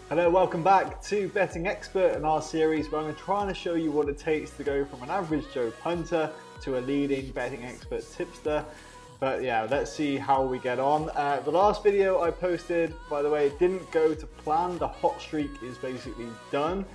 Hello, welcome back to Betting Expert in our series where I'm trying to show you what it takes to go from an average Joe punter to a leading betting expert tipster. But yeah, let's see how we get on. The last video I posted, by the way, it didn't go to plan. The hot streak is basically done.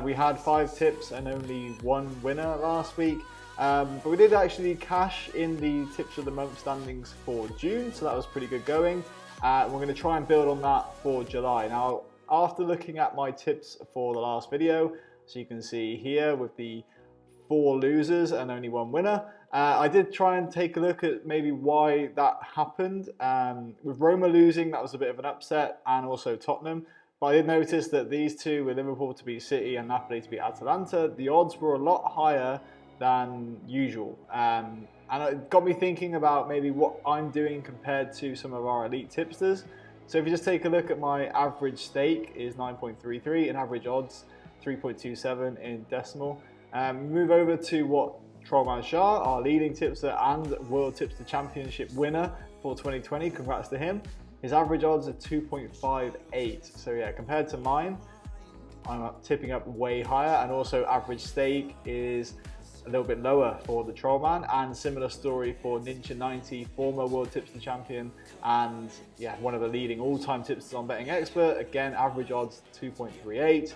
We had 5 tips and only 1 winner last week. But we did actually cash in the tips of the month standings for June, so that was pretty good going. We're going to try and build on that for July. Now, after looking at my tips for the last video, so you can see here with the 4 losers and only 1 winner, I did try and take a look at maybe why that happened. With Roma losing, that was a bit of an upset, and also Tottenham. But I did notice that these two, with Liverpool to beat City and Napoli to beat Atalanta, the odds were a lot higher than usual. And it got me thinking about maybe what I'm doing compared to some of our elite tipsters. So if you just take a look at my average stake is 9.33 and average odds 3.27 in decimal. Move over to what Trollman Shah, our leading tipster and World Tipster Championship winner for 2020, congrats to him. His average odds are 2.58. So yeah, compared to mine, I'm tipping up way higher, and also average stake is a little bit lower for the Trollman, and similar story for Ninja90, former World Tipster Champion, and yeah, one of the leading all-time tipsters on Betting Expert. Again, average odds 2.38,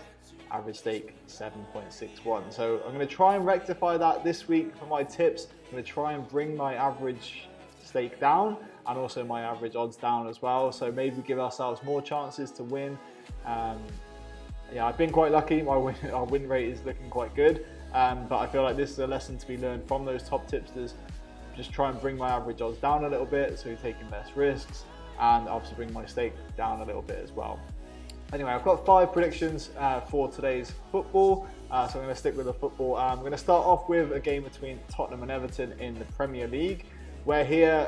average stake 7.61. So I'm going to try and rectify that this week for my tips. I'm going to try and bring my average stake down and also my average odds down as well. So maybe give ourselves more chances to win. Yeah, I've been quite lucky. Our win rate is looking quite good. But I feel like this is a lesson to be learned from those top tipsters. Just try and bring my average odds down a little bit, so you're taking less risks, and obviously bring my stake down a little bit as well. Anyway, I've got 5 predictions for today's football, so I'm going to stick with the football. I'm going to start off with a game between Tottenham and Everton in the Premier League, where here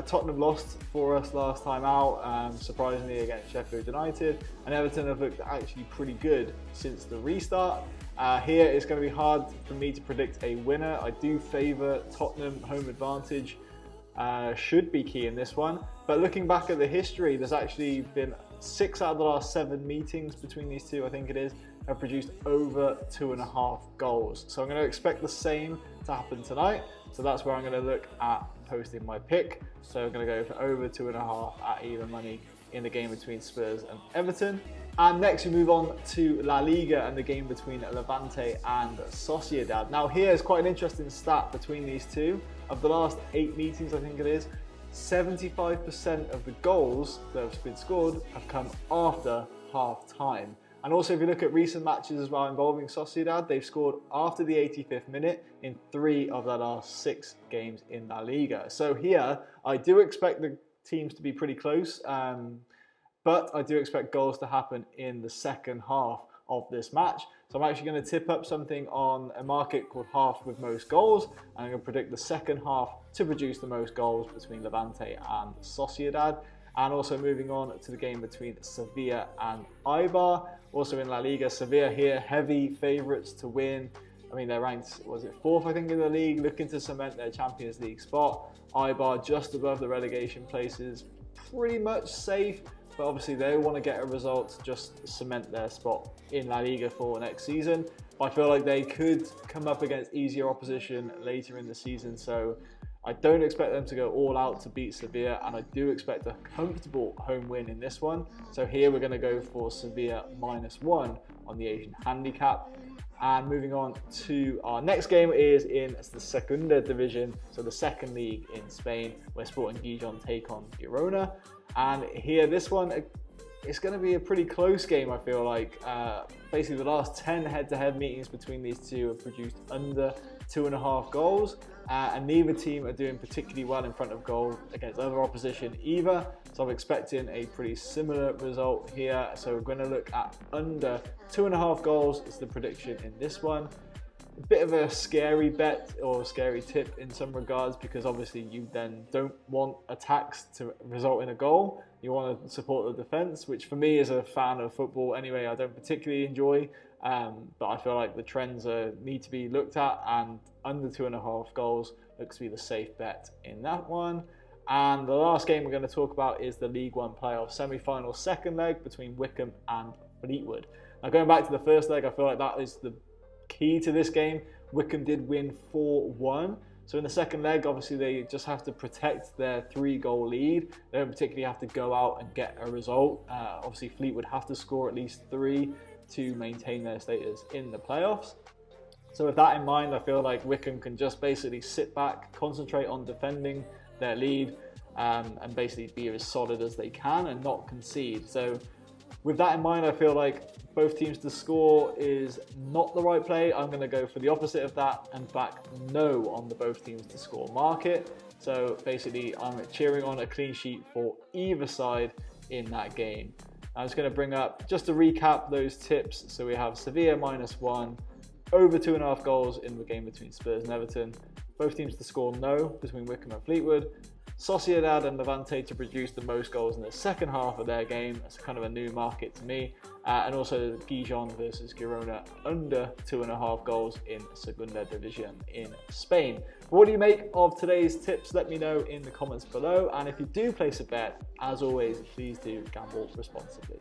Tottenham lost for us last time out, surprisingly against Sheffield United, and Everton have looked actually pretty good since the restart. Here it's going to be hard for me to predict a winner. I do favour Tottenham. Home advantage should be key in this one. But looking back at the history, there's actually been 6 out of the last 7 meetings between these two, I think it is, have produced over 2.5 goals. So I'm going to expect the same to happen tonight. So that's where I'm going to look at posting my pick. So I'm going to go for over 2.5 at even money in the game between Spurs and Everton. And next we move on to La Liga and the game between Levante and Sociedad. Now here's quite an interesting stat between these two. Of the last 8 meetings, I think it is, 75% of the goals that have been scored have come after half time. And also if you look at recent matches as well involving Sociedad, they've scored after the 85th minute in 3 of their last 6 games in La Liga. So here, I do expect the teams to be pretty close. But I do expect goals to happen in the second half of this match. So I'm actually going to tip up something on a market called half with most goals. And I'm going to predict the second half to produce the most goals between Levante and Sociedad. And also moving on to the game between Sevilla and Eibar. Also in La Liga, Sevilla here, heavy favourites to win. I mean, they're ranked, was it 4th, I think, in the league, looking to cement their Champions League spot. Eibar just above the relegation places, pretty much safe. But obviously they want to get a result to just cement their spot in La Liga for next season. But I feel like they could come up against easier opposition later in the season. So I don't expect them to go all out to beat Sevilla. And I do expect a comfortable home win in this one. So here we're going to go for Sevilla -1 on the Asian handicap. And moving on to our next game is in the Segunda division, so the second league in Spain, where Sporting Gijon take on Girona. And here, this one, it's going to be a pretty close game, I feel like. Basically, the last 10 head-to-head meetings between these two have produced under 2.5 goals. And neither team are doing particularly well in front of goal against other opposition either. So I'm expecting a pretty similar result here. So we're going to look at under 2.5 goals is the prediction in this one. A bit of a scary bet or scary tip in some regards, because obviously you then don't want attacks to result in a goal. You want to support the defence, which for me as a fan of football anyway, I don't particularly enjoy. But I feel like the trends need to be looked at, and under 2.5 goals looks to be the safe bet in that one. And the last game we're going to talk about is the League One playoff semi-final second leg between Wycombe and Fleetwood. Now going back to the first leg, I feel like that is the key to this game. Wycombe did win 4-1. So in the second leg, obviously they just have to protect their 3-goal lead. They don't particularly have to go out and get a result. Obviously Fleetwood have to score at least 3 to maintain their status in the playoffs. So with that in mind, I feel like Wycombe can just basically sit back, concentrate on defending their lead, and basically be as solid as they can and not concede. So with that in mind, I feel like both teams to score is not the right play. I'm going to go for the opposite of that and back no on the both teams to score market. So basically, I'm cheering on a clean sheet for either side in that game. I'm just going to bring up, just to recap those tips. So we have Sevilla -1, over 2.5 goals in the game between Spurs and Everton. Both teams to score no between Wycombe and Fleetwood. Sociedad and Levante to produce the most goals in the second half of their game. That's kind of a new market to me. And also Gijon versus Girona under 2.5 goals in Segunda Division in Spain. But what do you make of today's tips? Let me know in the comments below. And if you do place a bet, as always, please do gamble responsibly.